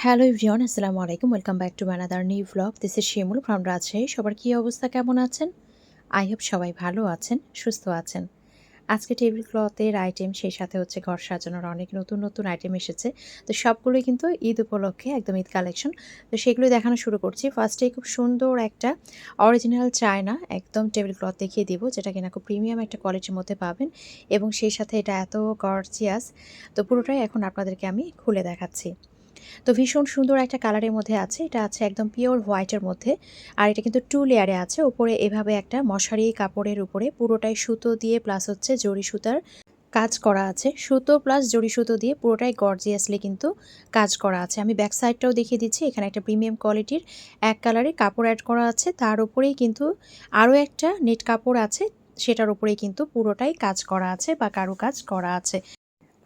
Hello everyone, আসসালামু আলাইকুম। Welcome back to another new vlog. This is Shimul from Rajshahi. সবার কী অবস্থা, কেমন আছেন? আই হোপ সবাই ভালো আছেন, সুস্থ আছেন। আজকে টেবিল ক্লথের আইটেম, সেই সাথে হচ্ছে ঘর সাজানোর অনেক নতুন নতুন আইটেম এসেছে। তো সবগুলোই কিন্তু ঈদ উপলক্ষে, একদম ঈদ কালেকশন। তো সেগুলোই দেখানো শুরু করছি। ফার্স্টেই খুব সুন্দর একটা অরিজিনাল চায়না একদম টেবিল ক্লথ দেখিয়ে দিব, যেটা কিনা খুব প্রিমিয়াম একটা কোয়ালিটির মধ্যে পাবেন এবং সেই সাথে এটা এত গর্জিয়াস। তো পুরোটাই এখন আপনাদেরকে আমি খুলে দেখাচ্ছি। তো ভীষণ সুন্দর একটা কালারের মধ্যে আছে। এটা আছে একদম পিওর হোয়াইটের মধ্যে। আর এটা কিন্তু 2 লেয়ারে আছে। উপরে এভাবে একটা মশারি কাপড়ের উপরে পুরোটাই সুতো দিয়ে প্লাস হচ্ছে জরি সুতার কাজ করা আছে। সুতো প্লাস জরি সুতো দিয়ে পুরোটাই গর্জিয়াসলি কিন্তু কাজ করা আছে। আমি ব্যাক সাইডটাও দেখিয়ে দিচ্ছি। এখানে একটা প্রিমিয়াম কোয়ালিটির এক কালারের কাপড় অ্যাড করা আছে। তার উপরেই কিন্তু আরও একটা নেট কাপড় আছে। সেটার উপরেই কিন্তু পুরোটাই কাজ করা আছে বা কারুকাজ করা আছে।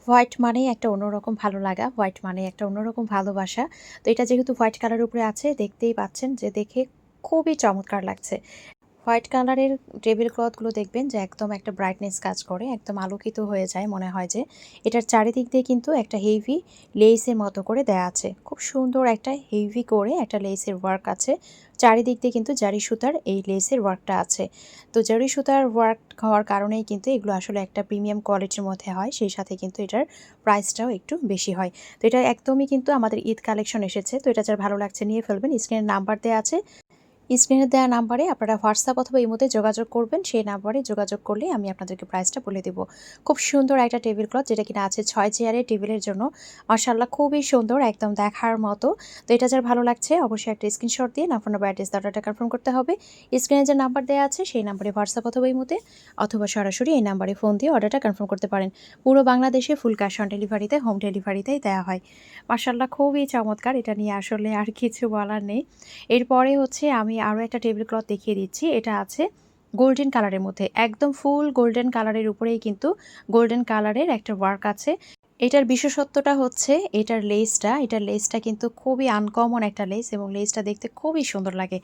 হোয়াইট মানেই একটা অন্যরকম ভালো লাগা, হোয়াইট মানে একটা অন্যরকম ভালোবাসা। তো এটা যেহেতু হোয়াইট কালারের উপরে আছে, দেখতেই পাচ্ছেন যে দেখে খুবই চমৎকার লাগছে। হোয়াইট কালারের টেবিল ক্লথগুলো দেখবেন যে একদম একটা ব্রাইটনেস কাজ করে, একদম আলোকিত হয়ে যায়। মনে হয় যে এটার চারিদিক দিয়ে কিন্তু একটা হেভি লেসের মতো করে দেয়া আছে। খুব সুন্দর একটা হেভি করে একটা লেসের ওয়ার্ক আছে। চারিদিক দিয়ে কিন্তু জারি সুতার এই লেসের ওয়ার্কটা আছে। তো জারি সুতার ওয়ার্ক হওয়ার কারণেই কিন্তু এগুলো আসলে একটা প্রিমিয়াম কোয়ালিটির মধ্যে হয়। সেই সাথে কিন্তু এটার প্রাইসটাও একটু বেশি হয়। তো এটা একদমই কিন্তু আমাদের ঈদ কালেকশন এসেছে। তো এটা যার ভালো লাগছে নিয়ে ফেলবেন। স্ক্রিনের নাম্বার দেওয়া আছে। স্ক্রিনে দেওয়া নাম্বারে আপনারা হোয়াটসঅ্যাপ অথবা ইমোতে যোগাযোগ করবেন। সেই নাম্বারে যোগাযোগ করলে আমি আপনাদেরকে প্রাইসটা বলে দেব। খুব সুন্দর একটা টেবিল ক্লথ, যেটা কিনা আছে 6 চেয়ারের টেবিলের জন্য। মাশাআল্লাহ খুবই সুন্দর, একদম দেখার মতো। তো এটা যার ভালো লাগছে অবশ্যই একটা স্ক্রিনশট দিয়ে না ফোন নাম্বার অ্যাড্রেস অর্ডারটা কনফার্ম করতে হবে। স্ক্রিনে যে নাম্বার দেওয়া আছে সেই নাম্বারে হোয়াটসঅ্যাপ অথবা ইমোতে অথবা সরাসরি এই নাম্বারে ফোন দিয়ে অর্ডারটা কনফার্ম করতে পারেন। পুরো বাংলাদেশে ফুল ক্যাশ অন ডেলিভারিতে, হোম ডেলিভারিতেই দেওয়া হয়। মাশাআল্লাহ খুবই চমৎকার, এটা নিয়ে আসলে আর কিছু বলার নেই। এরপরে হচ্ছে আমি আরও একটা টেবিল ক্লথ দেখিয়ে দিচ্ছি। এটা আছে গোল্ডেন কালারের মধ্যে, একদম ফুল গোল্ডেন কালারের উপরেই কিন্তু গোল্ডেন কালারের একটা ওয়ার্ক আছে। এটার বিশেষত্বটা হচ্ছে এটার লেসটা কিন্তু খুবই আনকমন একটা লেস এবং লেসটা দেখতে খুবই সুন্দর লাগে।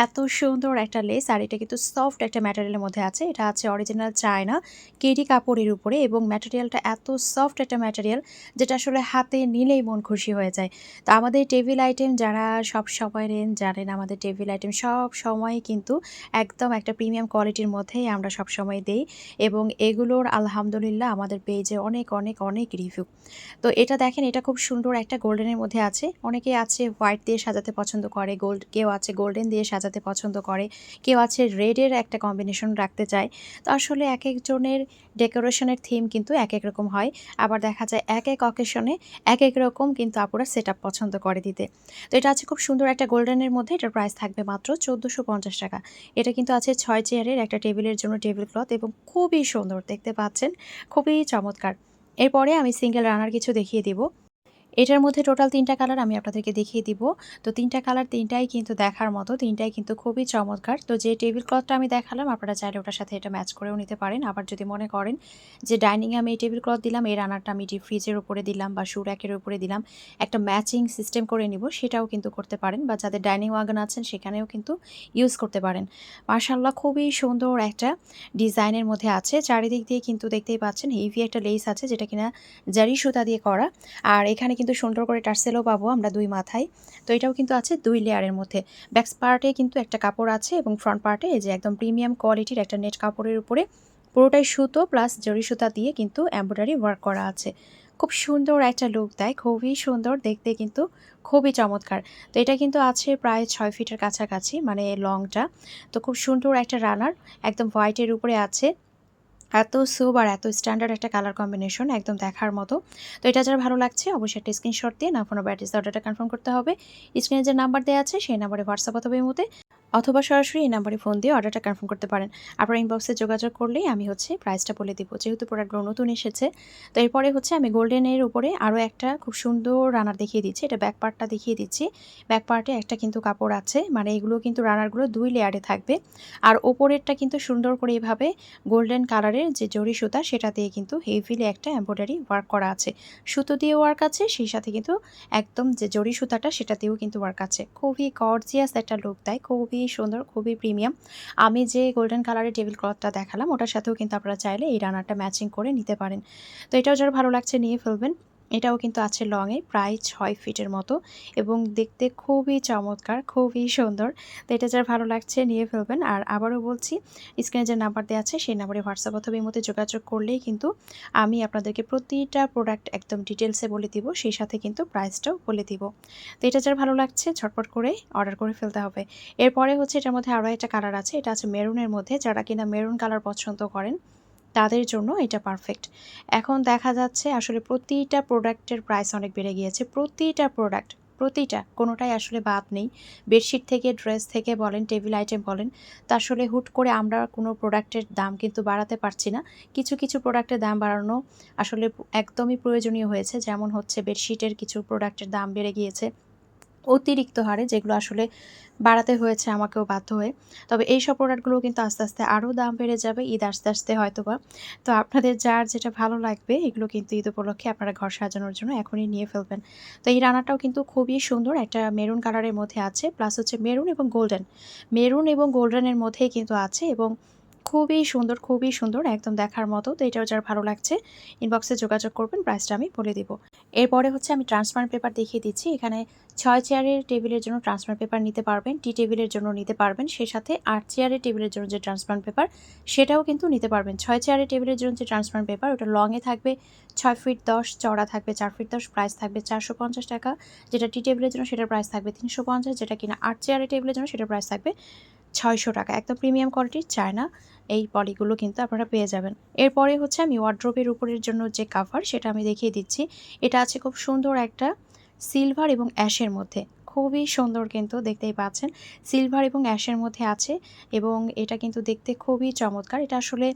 এত সুন্দর একটা লেস, আর এটা কিন্তু সফট একটা ম্যাটেরিয়ালের মধ্যে আছে। এটা আছে অরিজিনাল চায়না কেডি কাপড়ের উপরে এবং ম্যাটেরিয়ালটা এত সফট একটা ম্যাটেরিয়াল, যেটা আসলে হাতে নিলেই মন খুশি হয়ে যায়। তো আমাদের টেবিল আইটেম যারা সব সময় নেন জানেন, আমাদের টেবিল আইটেম সব সময় কিন্তু একদম একটা প্রিমিয়াম কোয়ালিটির মধ্যেই আমরা সবসময় দেই এবং এগুলোর আলহামদুলিল্লাহ আমাদের পেজে অনেক অনেক অনেক রিভিউ। তো এটা দেখেন, এটা খুব সুন্দর একটা গোল্ডেনের মধ্যে আছে। অনেকেই আছে হোয়াইট দিয়ে সাজাতে পছন্দ করে, কেউ আছে গোল্ডেন দিয়ে সাজাতে পছন্দ করে, কেউ আছে রেডের একটা কম্বিনেশন রাখতে চায়। তো আসলে এক একজনের ডেকোরেশনের থিম কিন্তু এক এক রকম হয়। আবার দেখা যায় এক এক অকেশনে এক এক রকম কিন্তু আপুরা সেট আপ পছন্দ করে দিতে। তো এটা আছে খুব সুন্দর একটা গোল্ডেনের মধ্যে। এটার প্রাইস থাকবে মাত্র 1450 টাকা। এটা কিন্তু আছে 6 চেয়ারের একটা টেবিলের জন্য টেবিল ক্লথ এবং খুবই সুন্দর দেখতে পাচ্ছেন, খুবই চমৎকার। এরপরে আমি সিঙ্গেল রানার কিছু দেখিয়ে দিব। এটার মধ্যে টোটাল ৩ টা কালার আমি আপনাদেরকে দেখিয়ে দিব। তো ৩ টা কালার ৩ টাই কিন্তু দেখার মতো, ৩ টাই কিন্তু খুবই চমৎকার। তো যে টেবিল ক্লথটা আমি দেখালাম আপনারা চাইলে ওটার সাথে এটা ম্যাচ করেও নিতে পারেন। আবার যদি মনে করেন যে ডাইনিংয়ে আমি এই টেবিল ক্লথ দিলাম, এই রানারটা আমি ডিপ ফ্রিজের উপরে দিলাম বা শু র‍্যাকের উপরে দিলাম, একটা ম্যাচিং সিস্টেম করে নিব, সেটাও কিন্তু করতে পারেন। বা যাদের ডাইনিং ওয়াগন আছেন সেখানেও কিন্তু ইউজ করতে পারেন। মাশাআল্লাহ খুবই সুন্দর একটা ডিজাইনের মধ্যে আছে। চারিদিক দিয়ে কিন্তু দেখতেই পাচ্ছেন হেভি একটা লেস আছে, যেটা কিনা জারি সুতা দিয়ে করা। আর এখানে কিন্তু সুন্দর করে টার্সেলও পাবো আমরা 2 মাথায়। তো এটাও কিন্তু আছে 2 লেয়ারের মধ্যে। ব্যাক পার্টে কিন্তু একটা কাপড় আছে এবং ফ্রন্ট পার্টে এই যে একদম প্রিমিয়াম কোয়ালিটির একটা নেট কাপড়ের উপরে পুরোটাই সুতো প্লাস জরি সুতা দিয়ে কিন্তু এমব্রয়ডারি ওয়ার্ক করা আছে। খুব সুন্দর একটা লুক দেয়, খুবই সুন্দর দেখতে, কিন্তু খুবই চমৎকার। তো এটা কিন্তু আছে প্রায় 6 ফিটের কাছাকাছি, মানে লংটা। তো খুব সুন্দর একটা রানার, একদম হোয়াইটের উপরে আছে। এত সোবার, এত স্ট্যান্ডার্ড একটা কালার কম্বিনেশন, একদম দেখার মতো। তো এটা যারা ভালো লাগছে অবশ্যই একটা স্ক্রিনশট দিয়ে না ফোন বা অ্যাড্রেস অর্ডারটা কনফার্ম করতে হবে। স্ক্রিনে যে নাম্বার দেওয়া আছে সেই নাম্বারে হোয়াটসঅ্যাপ অথবা ইমোতে অথবা সরাসরি এই নাম্বারে ফোন দিয়ে অর্ডারটা কনফার্ম করতে পারেন। আপনার ইনবক্সে যোগাযোগ করলেই আমি হচ্ছে প্রাইসটা বলে দিব, যেহেতু প্রোডাক্টগুলো নতুন এসেছে। তো এরপরে হচ্ছে আমি গোল্ডেনের উপরে আরও একটা খুব সুন্দর রানার দেখিয়ে দিচ্ছি। এটা ব্যাক পার্টটা দেখিয়ে দিচ্ছি। ব্যাক পার্টে একটা কিন্তু কাপড় আছে, মানে এগুলো কিন্তু রানারগুলো 2 লেয়ারে থাকবে। আর ওপরেরটা কিন্তু সুন্দর করে এভাবে গোল্ডেন কালারের যে জরি সুতা সেটা দিয়ে কিন্তু হেভিলি একটা এমব্রয়ডারি ওয়ার্ক করা আছে। সুতো দিয়ে ওয়ার্ক আছে, সেই সাথে কিন্তু একদম যে জরি সুতাটা সেটা দিয়েও কিন্তু ওয়ার্ক আছে। খুবই গর্জিয়াস একটা লুক দেয়, খুবই সুন্দর, খুবই প্রিমিয়াম। আমি যে গোল্ডেন কালারের টেবিল ক্লথটা দেখালাম ওটার সাথেও কিন্তু আপনারা চাইলে এই রানারটা ম্যাচিং করে নিতে পারেন। তো এটাও যারা ভালো লাগছে নিয়ে ফেলবেন। এটাও কিন্তু আছে লংয়ে প্রায় 6 ফিটের মতো এবং দেখতে খুবই চমৎকার, খুবই সুন্দর। তো এটা যার ভালো লাগছে নিয়ে ফেলবেন। আর আবারও বলছি, স্ক্রিনে যে নাম্বার দেওয়া আছে সেই নাম্বারে হোয়াটসঅ্যাপ অথবা ইমোতে যোগাযোগ করলেই কিন্তু আমি আপনাদেরকে প্রতিটা প্রোডাক্ট একদম ডিটেলসে বলে দিব, সেই সাথে কিন্তু প্রাইসটাও বলে দিব। তো এটা যার ভালো লাগছে ঝটপট করে অর্ডার করে ফেলতে হবে। এরপরে হচ্ছে এটার মধ্যে আরও একটা কালার আছে, এটা আছে মেরুনের মধ্যে। যারা কিনা মেরুন কালার পছন্দ করেন তাদের জন্য এটা পারফেক্ট। এখন দেখা যাচ্ছে আসলে প্রতিটা প্রোডাক্টের প্রাইস অনেক বেড়ে গিয়েছে। প্রতিটা প্রোডাক্ট, প্রতিটা কোনোটাই আসলে বাদ নেই। বেডশিট থেকে, ড্রেস থেকে বলেন, টেবিল আইটেম বলেন। তো আসলে হুট করে আমরা কোনো প্রোডাক্টের দাম কিন্তু বাড়াতে পারছি না। কিছু, কিছু প্রোডাক্টের দাম বাড়ানো আসলে একদমই প্রয়োজনীয় হয়েছে। যেমন হচ্ছে বেডশিটের কিছু প্রোডাক্টের দাম বেড়ে গিয়েছে অতিরিক্ত হারে, যেগুলো আসলে বাড়াতে হয়েছে আমাকেও বাধ্য হয়ে। তবে এইসব প্রোডাক্টগুলো কিন্তু আস্তে, আস্তে আরও দাম বেড়ে যাবে ঈদ আসতে, আসতে হয়তোবা। তো আপনাদের যার যেটা ভালো লাগবে এগুলো কিন্তু ঈদ উপলক্ষে আপনারা ঘর সাজানোর জন্য এখনই নিয়ে ফেলবেন। তো এই রানাটাও কিন্তু খুবই সুন্দর, একটা মেরুন কালারের মধ্যে আছে, প্লাস হচ্ছে মেরুন এবং গোল্ডেন। মেরুন এবং গোল্ডেনের মধ্যেই কিন্তু আছে এবং খুবই সুন্দর, খুবই সুন্দর, একদম দেখার মতো। তো এটাও যার ভালো লাগছে ইনবক্সে যোগাযোগ করবেন, প্রাইসটা আমি বলে দিব। এরপরে হচ্ছে আমি ট্রান্সপারেন্ট পেপার দেখিয়ে দিচ্ছি। এখানে 6 চেয়ারের টেবিলের জন্য ট্রান্সপারেন্ট পেপার নিতে পারবেন, টি টেবিলের জন্য নিতে পারবেন, সেই সাথে 8 চেয়ারের টেবিলের জন্য যে ট্রান্সপারেন্ট পেপার সেটাও কিন্তু নিতে পারবেন। 6 চেয়ারের টেবিলের জন্য যে ট্রান্সপারেন্ট পেপার ওটা লংয়ে থাকবে 6 ফিট 10, চওড়া থাকবে 4 ফিট 10, প্রাইস থাকবে 450 টাকা। যেটা টি টেবিলের জন্য সেটার প্রাইস থাকবে 350, যেটা কিনা 8 চেয়ারের টেবিলের জন্য সেটার প্রাইস থাকবে 600 টাকা। একদম প্রিমিয়াম কোয়ালিটির চায়না এই পলিগুলো কিন্তু আপনারা পেয়ে যাবেন। এরপরে হচ্ছে আমি ওয়ার্ড্রোবের উপরের জন্য যে কাভার সেটা আমি দেখিয়ে দিচ্ছি। এটা আছে খুব সুন্দর একটা সিলভার এবং অ্যাশের মধ্যে। খুবই সুন্দর কিন্তু দেখতেই পাচ্ছেন। সিলভার এবং অ্যাশের মধ্যে আছে এবং এটা কিন্তু দেখতে খুবই চমৎকার। এটা আসলে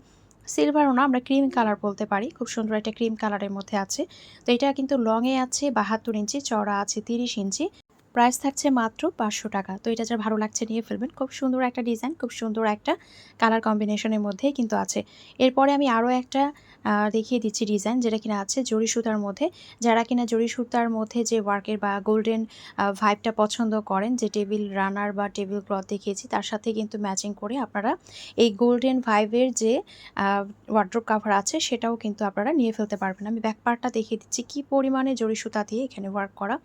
সিলভারও না, আমরা ক্রিম কালার বলতে পারি। খুব সুন্দর একটা ক্রিম কালারের মধ্যে আছে। তো এটা কিন্তু লংয়ে আছে 72 ইঞ্চি, চওড়া আছে 30 ইঞ্চি। প্রাইস থাকছে মাত্র 500 টাকা। তো এটা যার ভালো লাগছে নিয়ে ফেলবেন। খুব সুন্দর একটা ডিজাইন, খুব সুন্দর একটা কালার কম্বিনেশনের মধ্যেই কিন্তু আছে। এরপরে আমি আরও একটা দেখিয়ে দিচ্ছি ডিজাইন, যেটা কিনা আছে জরি সুতার মধ্যে। যারা কিনা জরি সুতার মধ্যে যে ওয়ার্কের বা গোল্ডেন ভাইবটা পছন্দ করেন, যে টেবিল রানার বা টেবিল ক্লথ দেখিয়েছি তার সাথে কিন্তু ম্যাচিং করে আপনারা এই গোল্ডেন ভাইবের যে ওয়ার্ড্রোব কাভার আছে সেটাও কিন্তু আপনারা নিয়ে ফেলতে পারবেন। আমি ব্যাক পার্টটা দেখিয়ে দিচ্ছি কী পরিমাণে জরি সুতা দিয়ে এখানে ওয়ার্ক করা।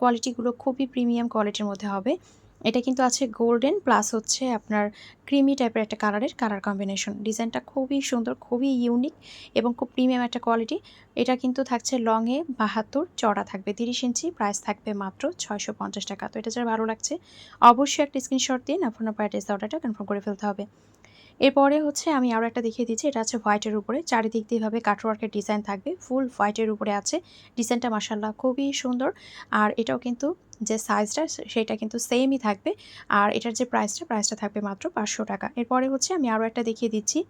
কোয়ালিটিগুলো খুবই প্রিমিয়াম কোয়ালিটির মধ্যে হবে। এটা কিন্তু আছে গোল্ডেন প্লাস হচ্ছে আপনার ক্রিমি টাইপের একটা কালার কম্বিনেশন। ডিজাইনটা খুবই সুন্দর, খুবই ইউনিক এবং খুব প্রিমিয়াম একটা কোয়ালিটি। এটা কিন্তু থাকছে লংয়ে 72, চওড়া থাকবে 30 ইঞ্চি, প্রাইস থাকবে মাত্র 650 টাকা। তো এটা যার ভালো লাগছে অবশ্যই একটা স্ক্রিনশট দিন, আপনার প্যারেন্টস অর্ডারটা কনফার্ম করে ফেলতে হবে। এরপরে হচ্ছে আমি আরও একটা দেখিয়ে দিচ্ছি। এটা আছে হোয়াইটের উপরে, চারিদিক দিয়ে এভাবে কাটওয়ার্কের ডিজাইন থাকবে, ফুল হোয়াইটের উপরে আছে। ডিজাইনটা মাশাআল্লাহ খুবই সুন্দর। আর এটাও কিন্তু যে সাইজটা সেটা কিন্তু সেমই থাকবে। আর এটার যে প্রাইসটা থাকবে মাত্র 500 টাকা। এরপরে হচ্ছে আমি আরও একটা দেখিয়ে দিচ্ছি।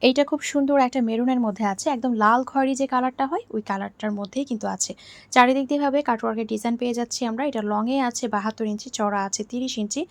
এইটা খুব সুন্দর একটা মেরুনের মধ্যে আছে, একদম লাল খয়েরি যে কালারটা হয় ওই কালারটার মধ্যেই কিন্তু আছে। চারিদিক দিয়ে ভাবে কাটওয়ার্কের ডিজাইন পেয়ে যাচ্ছি আমরা। এটা লংয়ে আছে 72 ইঞ্চি, চওড়া আছে 30 ইঞ্চি।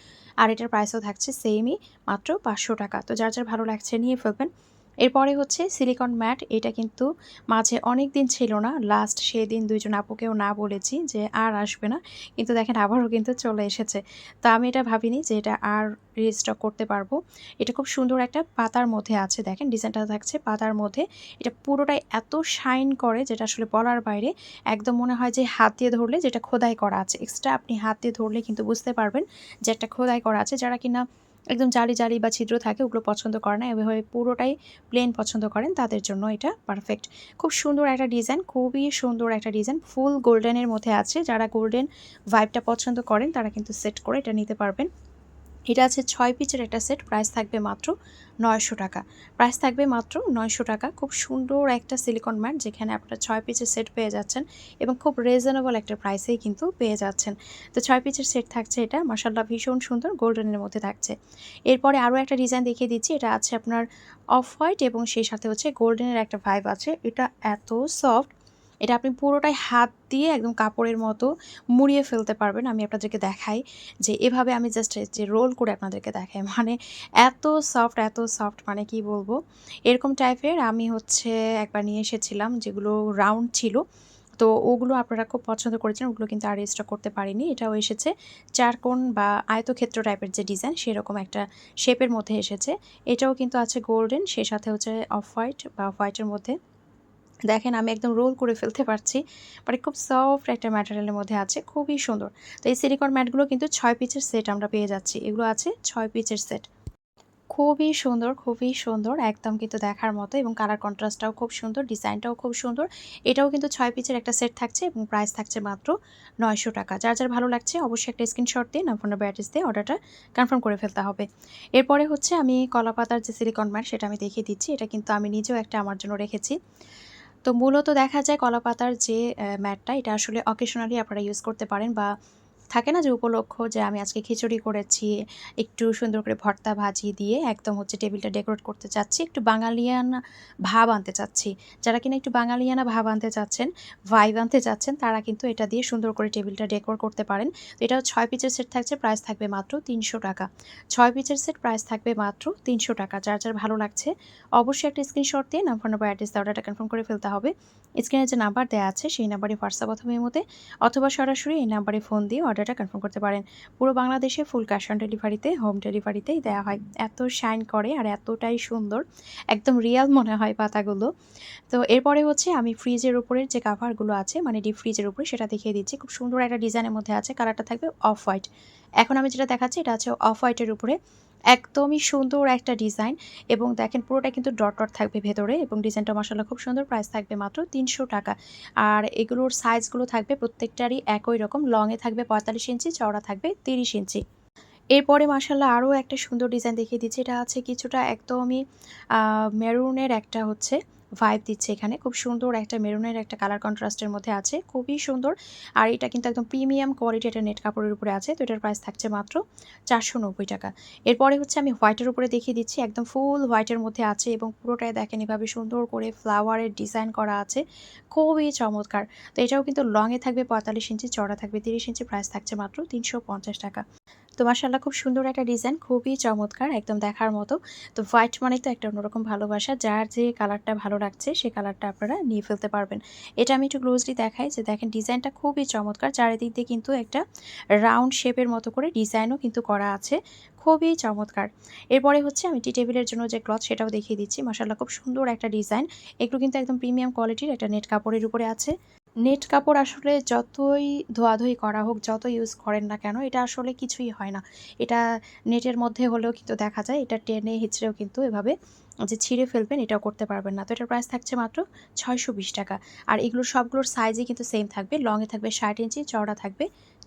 আর এটার প্রাইসও থাকছে সেমই, মাত্র 500 টাকা। তো যার যার ভালো লাগছে নিয়ে ফেলবেন। এরপরে হচ্ছে সিলিকন ম্যাট। এটা কিন্তু মাঝে অনেক দিন ছিল না, লাস্ট সেদিন 2 জন আপুকেও না বলেছি যে আর আসবে না, কিন্তু দেখেন আবারও কিন্তু চলে এসেছে। তো আমি এটা ভাবিনি যে এটা আর রিস্টক করতে পারবো। এটা খুব সুন্দর একটা পাতার মধ্যে আছে, দেখেন ডিজাইনটা থাকছে পাতার মধ্যে। এটা পুরোটাই এত শাইন করে যেটা আসলে বলার বাইরে। একদম মনে হয় যে হাত দিয়ে ধরলে যেটা খোদাই করা আছে, এক্সট্রা আপনি হাত দিয়ে ধরলে কিন্তু বুঝতে পারবেন যে একটা খোদাই করা আছে। যারা কিনা একদম জালি জালি বা ছিদ্র থাকে ওগুলো পছন্দ করে না, এভাবে পুরোটাই প্লেন পছন্দ করেন তাদের জন্য এটা পারফেক্ট। খুব সুন্দর একটা ডিজাইন, খুবই সুন্দর একটা ডিজাইন, ফুল গোল্ডেনের মধ্যে আছে। যারা গোল্ডেন ভাইবটা পছন্দ করেন তারা কিন্তু সেট করে এটা নিতে পারবেন। এটা আছে 6 পিচের একটা সেট, প্রাইস থাকবে মাত্র 900 টাকা। প্রাইস থাকবে মাত্র 900 টাকা। খুব সুন্দর একটা সিলিকন ম্যাট যেখানে আপনারা 6 পিচের সেট পেয়ে যাচ্ছেন এবং খুব রিজনেবল একটা প্রাইসেই কিন্তু পেয়ে যাচ্ছেন। তো 6 পিচের সেট থাকছে এটা, মাশাআল্লাহ ভীষণ সুন্দর, গোল্ডেনের মধ্যে থাকছে। এরপরে আরও একটা ডিজাইন দেখিয়ে দিচ্ছি। এটা আছে আপনার অফ হোয়াইট এবং সেই সাথে হচ্ছে গোল্ডেনের একটা ভাইব আছে। এটা এত সফট, এটা আপনি পুরোটাই হাত দিয়ে একদম কাপড়ের মতো মুড়িয়ে ফেলতে পারবেন। আমি আপনাদেরকে দেখাই যে এভাবে আমি জাস্ট যে রোল করে আপনাদেরকে দেখাই, মানে এত সফট, এত সফট, মানে কি বলবো। এরকম টাইপের আমি হচ্ছে একবার নিয়ে এসেছিলাম যেগুলো রাউন্ড ছিল। তো ওগুলো আপনারা খুব পছন্দ করেছেন, ওগুলো কিন্তু আর স্টক করতে পারিনি। এটাও এসেছে চারকোণ বা আয়তক্ষেত্র টাইপের যে ডিজাইন সেরকম একটা শেপের মধ্যে এসেছে। এটাও কিন্তু আছে গোল্ডেন, সে সাথে হচ্ছে অফ হোয়াইট বা হোয়াইটের মধ্যে। দেখেন আমি একদম রোল করে ফেলতে পারছি। মানে খুব সফট একটা ম্যাটেরিয়ালের মধ্যে আছে, খুবই সুন্দর। তো এই সিলিকন ম্যাটগুলো কিন্তু ৬ পিচের সেট আমরা পেয়ে যাচ্ছি। এগুলো আছে ৬ পিচের সেট। খুবই সুন্দর, খুবই সুন্দর। একদম কিন্তু দেখার মতো এবং কালার কন্ট্রাস্টটাও খুব সুন্দর, ডিজাইনটাও খুব সুন্দর। এটাও কিন্তু ৬ পিচের একটা সেট থাকছে এবং প্রাইস থাকছে মাত্র ৳৯০০। যার ভালো লাগছে অবশ্যই একটা স্ক্রিনশট দিয়ে নাম, ফোন নাম্বার, অ্যাড্রেস দিয়ে অর্ডারটা কনফার্ম করে ফেলতে হবে। এরপরে হচ্ছে আমি কলাপাতার যে সিলিকন ম্যাট সেটা আমি দেখিয়ে দিচ্ছি। এটা কিন্তু আমি নিজেও একটা আমার জন্য রেখেছি। তো মূলত দেখা যায় কলাপাতার যে ম্যাটটা এটা আসলে অকেশনালি আপনারা ইউজ করতে পারেন বা থাকে না যে উপলক্ষ যে আমি আজকে খিচুড়ি করেছি, একটু সুন্দর করে ভর্তা ভাজি দিয়ে একদম হচ্ছে টেবিলটা ডেকোরেট করতে চাচ্ছি, একটু বাঙালিয়ানা ভাব আনতে চাচ্ছি। যারা কিনা একটু বাঙালিয়ানা ভাব আনতে চাচ্ছেন, ভাইব আনতে চাচ্ছেন তারা কিন্তু এটা দিয়ে সুন্দর করে টেবিলটা ডেকোর করতে পারেন। তো এটাও ৬ পিচের সেট থাকছে, প্রাইস থাকবে মাত্র ৳৩০০। ৬ পিচের সেট প্রাইস থাকবে মাত্র ৳৩০০। যার ভালো লাগছে অবশ্যই একটা স্ক্রিনশট দিয়ে নাম, ফোন নাম্বার, অ্যাড্রেস দিয়ে অর্ডারটা কনফার্ম করে ফেলতে হবে। স্ক্রিনে যে নাম্বার দেওয়া আছে সেই নাম্বারে হোয়াটসঅ্যাপ অথবা ইমোতে অথবা সরাসরি এই নাম্বারে ফোন দিয়ে অর্ডারটা কনফার্ম করতে পারেন। পুরো বাংলাদেশে ফুল ক্যাশ অন ডেলিভারিতে, হোম ডেলিভারিতেই দেওয়া হয়। এত শাইন করে আর এতটাই সুন্দর, একদম রিয়াল মনে হয় পাতাগুলো। তো এরপরে হচ্ছে আমি ফ্রিজের উপরের যে কাভারগুলো আছে মানে ডিপ ফ্রিজের উপরে সেটা দেখিয়ে দিচ্ছি। খুব সুন্দর একটা ডিজাইনের মধ্যে আছে, কালারটা থাকবে অফ হোয়াইট। এখন আমি যেটা দেখাচ্ছি এটা আছে অফ হোয়াইটের উপরে, একদমই সুন্দর একটা ডিজাইন এবং দেখেন পুরোটা কিন্তু ডট থাকবে ভেতরে এবং ডিজাইনটা মাশাআল্লাহ খুব সুন্দর। প্রাইস থাকবে মাত্র ৳৩০০। আর এগুলোর সাইজগুলো থাকবে প্রত্যেকটারই একই রকম। লংয়ে থাকবে ৪৫ ইঞ্চি, চওড়া থাকবে ৩০ ইঞ্চি। এরপরে মাশাআল্লাহ আরও একটা সুন্দর ডিজাইন দেখিয়ে দিচ্ছি। এটা আছে কিছুটা একদমই মেরুনের একটা হচ্ছে ভাইব দিচ্ছে এখানে। খুব সুন্দর একটা মেরুনের একটা কালার কন্ট্রাস্টের মধ্যে আছে। খুবই সুন্দর। আর এটা কিন্তু একদম প্রিমিয়াম কোয়ালিটি একটা নেট কাপড়ের উপরে আছে। তো এটার প্রাইস থাকছে মাত্র ৳৪৯০। এরপরে হচ্ছে আমি হোয়াইটের উপরে দেখিয়ে দিচ্ছি। একদম ফুল হোয়াইটের মধ্যে আছে এবং পুরোটাই দেখেন এভাবে সুন্দর করে ফ্লাওয়ারের ডিজাইন করা আছে। খুবই চমৎকার। তো এটাও কিন্তু লংয়ে থাকবে ৪৫ ইঞ্চি, চওড়া থাকবে ৩০ ইঞ্চি। প্রাইস থাকছে মাত্র ৳৩৫০। তো মাশাআল্লাহ খুব সুন্দর একটা ডিজাইন, খুবই চমৎকার, একদম দেখার মতো। তো হোয়াইট মানেই তো একটা অন্যরকম ভালোবাসা। যার যে কালারটা ভালো লাগছে সে কালারটা আপনারা নিয়ে ফেলতে পারবেন। এটা আমি একটু ক্লোজলি দেখাই যে দেখেন ডিজাইনটা খুবই চমৎকার। চারিদিক দিয়ে কিন্তু একটা রাউন্ড শেপের মতো করে ডিজাইনও কিন্তু করা আছে। খুবই চমৎকার। এরপরে হচ্ছে আমি টি টেবিলের জন্য যে ক্লথ সেটাও দেখিয়ে দিচ্ছি। মাশাআল্লাহ খুব সুন্দর একটা ডিজাইন। এগুলো কিন্তু একদম প্রিমিয়াম কোয়ালিটির একটা নেট কাপড়ের উপরে আছে। নেট কাপড় আসলে যতই ধোয়াধুয়ি করা হোক, যত ইউজ করেন না কেন, এটা আসলে কিছুই হয় না। এটা নেটের মধ্যে হলেও কিন্তু দেখা যায় এটা টেনে হিঁচড়েও কিন্তু এভাবে যে ছিঁড়ে ফেলবেন এটাও করতে পারবেন না। তো এটার প্রাইস থাকছে মাত্র ৳৬২০। আর এগুলোর সবগুলোর সাইজই কিন্তু সেম থাকবে। লংয়ে থাকবে ৬০ ইঞ্চি, চওড়া থাকবে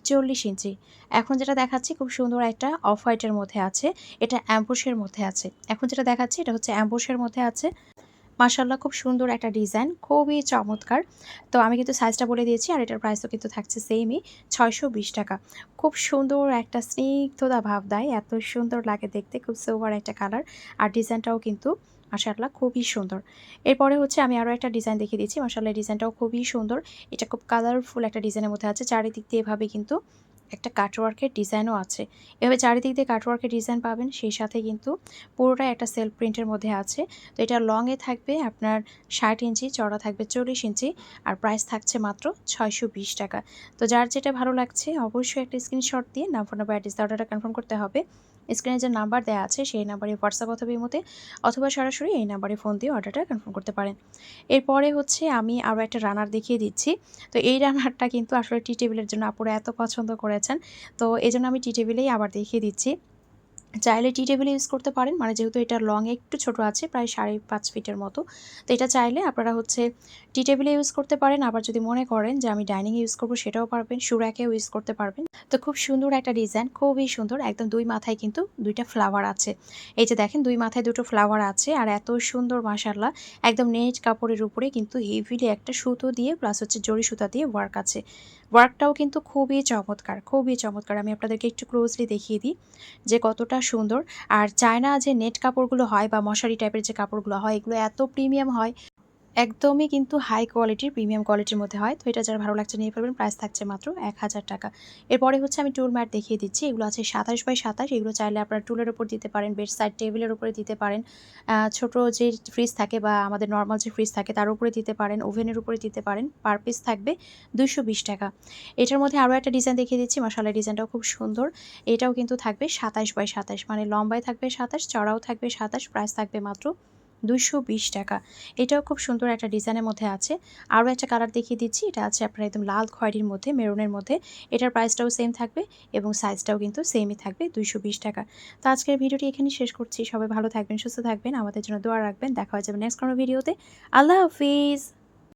৪০ ইঞ্চি। এখন যেটা দেখাচ্ছি খুব সুন্দর একটা অফ হোয়াইটের মধ্যে আছে। এটা অ্যাম্বুশের মধ্যে আছে। এখন যেটা দেখাচ্ছি এটা হচ্ছে অ্যাম্বুশের মধ্যে আছে। মাশাআল্লাহ খুব সুন্দর একটা ডিজাইন, খুবই চমৎকার। তো আমি কিন্তু সাইজটা বলে দিয়েছি আর এটার প্রাইসও কিন্তু থাকছে সেমই ৳৬২০। খুব সুন্দর একটা স্নিগ্ধতা ভাব দেয়, এত সুন্দর লাগে দেখতে, খুব সোবার একটা কালার আর ডিজাইনটাও কিন্তু মাশাআল্লাহ খুবই সুন্দর। এরপরে হচ্ছে আমি আরও একটা ডিজাইন দেখিয়ে দিচ্ছি। মাশাআল্লাহ ডিজাইনটাও খুবই সুন্দর। এটা খুব কালারফুল একটা ডিজাইনের মধ্যে আছে। চারিদিক দিয়ে এভাবে কিন্তু একটা কাটওয়ার্কের ডিজাইনও আছে। এভাবে চারিদিক দিয়ে কাটওয়ার্কের ডিজাইন পাবেন, সেই সাথে কিন্তু পুরোটাই একটা সেলফ প্রিন্টের মধ্যে আছে। তো এটা লংয়ে থাকবে আপনার ৬০ ইঞ্চি, চওড়া থাকবে ৪০ ইঞ্চি আর প্রাইস থাকছে মাত্র ৳৬২০। তো যার যেটা ভালো লাগছে অবশ্যই একটা স্ক্রিনশট দিয়ে নাম, ফোন নাম্বার, অ্যাড্রেস দিয়ে অর্ডারটা কনফার্ম করতে হবে। স্ক্রিনে যে নাম্বার দেওয়া আছে সেই নাম্বারে হোয়াটসঅ্যাপ অথবা ইমোতে অথবা সরাসরি এই নাম্বারে ফোন দিয়ে অর্ডারটা কনফার্ম করতে পারেন। এরপরে হচ্ছে আমি আরও একটা রানার দেখিয়ে দিচ্ছি। তো এই রানারটা কিন্তু আসলে টি টেবিলের জন্য আপুরা এত পছন্দ করেছেন। তো এজন্য আমি টি টেবিলেই আবার দেখিয়ে দিচ্ছি। চাইলে টি টেবিলে ইউজ করতে পারেন, মানে যেহেতু এটা লং একটু ছোট আছে প্রায় ৫.৫ ফিটের মতো। তো এটা চাইলে আপনারা হচ্ছে টি টেবিলে ইউজ করতে পারেন, আবার যদি মনে করেন যে আমি ডাইনিংয়ে ইউজ করব সেটাও পারবেন, সুরাকেও ইউজ করতে পারবেন। তো খুব সুন্দর একটা ডিজাইন, খুবই সুন্দর, একদম ২ মাথায় কিন্তু ২টা ফ্লাওয়ার আছে। এই যে দেখেন ২ মাথায় ২টো ফ্লাওয়ার আছে আর এত সুন্দর মাশাআল্লাহ, একদম নেট কাপড়ের উপরে কিন্তু হেভিলি একটা সুতো দিয়ে প্লাস হচ্ছে জরি সুতা দিয়ে ওয়ার্ক আছে। ওয়ার্কটাও কিন্তু খুবই চমৎকার, খুবই চমৎকার। আমি আপনাদেরকে একটু ক্লোজলি দেখিয়ে দিই যে কতটা সুন্দর। আর চায়না যে নেট কাপড়গুলো হয় বা মশারি টাইপের যে কাপড়গুলো হয় এগুলো এত প্রিমিয়াম হয়, একদমই কিন্তু হাই কোয়ালিটির প্রিমিয়াম কোয়ালিটির মধ্যে হয়। তো এটা যারা ভালো লাগছে নিয়ে ফেলবেন, প্রাইস থাকছে মাত্র ৳১,০০০। এরপরে হচ্ছে আমি টুল ম্যাট দেখিয়ে দিচ্ছি। এগুলো আছে ২৭x২৭, এগুলো চাইলে আপনারা টুলের উপর দিতে পারেন, বেড সাইড টেবিলের উপরে দিতে পারেন, ছোট যে ফ্রিজ থাকে বা আমাদের নরমাল যে ফ্রিজ থাকে তার উপরে দিতে পারেন, ওভেনের উপরে দিতে পারেন। পার পিস থাকবে ৳২২০। এটার মধ্যে আরও একটা ডিজাইন দেখিয়ে দিচ্ছি। মাশাআল্লাহ ডিজাইনটাও খুব সুন্দর। এটাও কিন্তু থাকবে ২৭x২৭, মানে লম্বায় থাকবে ২৭, চড়াও থাকবে ২৭, প্রাইস থাকবে মাত্র 220 টাকা। এটাও খুব সুন্দর একটা ডিজাইনের মধ্যে আছে। আরও একটা কালার দেখিয়ে দিচ্ছি। এটা আছে আপনার একদম লাল খয়েরির মধ্যে, মেরুনের মধ্যে। এটার প্রাইসটাও সেম থাকবে এবং সাইজটাও কিন্তু সেমই থাকবে, 220 টাকা। তো আজকের ভিডিওটি এখানেই শেষ করছি। সবাই ভালো থাকবেন, সুস্থ থাকবেন, আমাদের জন্য দোয়া রাখবেন। দেখা হয়ে যাবে নেক্সট কোনো ভিডিওতে। আল্লাহ হাফিজ।